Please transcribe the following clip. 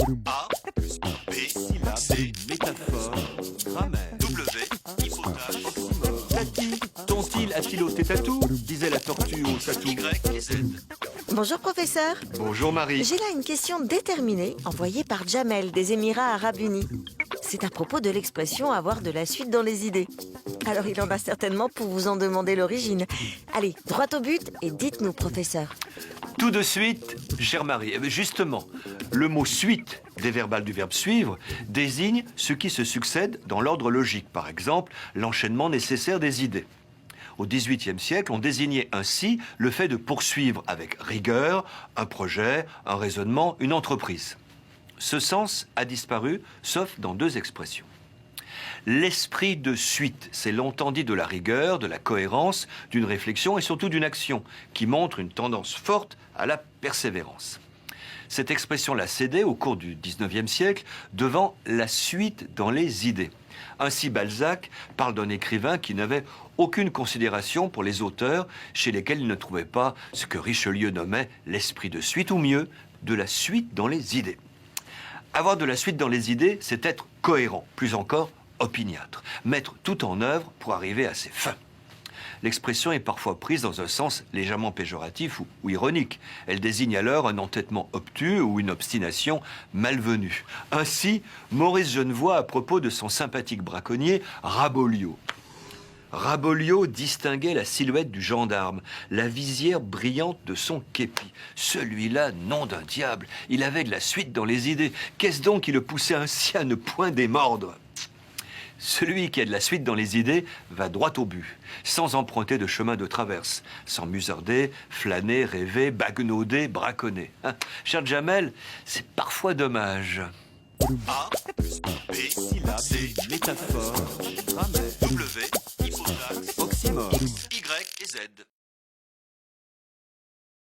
A plus B, C, métaphore, grammaire, W, hypothèse, Tati, ton style a-t-il ôté tatou disait la tortue au tatou. Y et Z. Bonjour professeur, Bonjour Marie. j'ai là une question déterminée envoyée par Jamel des Émirats Arabes Unis. C'est à propos de l'expression avoir de la suite dans les idées. Alors il en a certainement pour vous en demander l'origine. Allez, droit au but et dites-nous professeur. Tout de suite, chère Marie, justement, le mot suite des verbales du verbe suivre désigne ce qui se succède dans l'ordre logique. Par exemple, l'enchaînement nécessaire des idées. Au XVIIIe siècle, on désignait ainsi le fait de poursuivre avec rigueur un projet, un raisonnement, une entreprise. Ce sens a disparu, sauf dans deux expressions. L'esprit de suite, c'est longtemps dit de la rigueur, de la cohérence, d'une réflexion et surtout d'une action, qui montre une tendance forte à la persévérance. Cette expression l'a cédé au cours du XIXe siècle devant la suite dans les idées. Ainsi, Balzac parle d'un écrivain qui n'avait aucune considération pour les auteurs chez lesquels il ne trouvait pas ce que Richelieu nommait l'esprit de suite, ou mieux, de la suite dans les idées. Avoir de la suite dans les idées, c'est être cohérent, plus encore opiniâtre, mettre tout en œuvre pour arriver à ses fins. L'expression est parfois prise dans un sens légèrement péjoratif ou ironique. Elle désigne alors un entêtement obtus ou une obstination malvenue. Ainsi, Maurice Genevoix à propos de son sympathique braconnier Raboliau. Raboliau distinguait la silhouette du gendarme, la visière brillante de son képi. Celui-là, nom d'un diable, il avait de la suite dans les idées. Qu'est-ce donc qui le poussait ainsi à ne point démordre ? Celui qui a de la suite dans les idées va droit au but, sans emprunter de chemin de traverse, sans musarder, flâner, rêver, baguenauder, braconner. Hein, cher Jamel, c'est parfois dommage. A plus B, C, métaphore, grammaire, W, hypothèse, oxymore. Y et Z.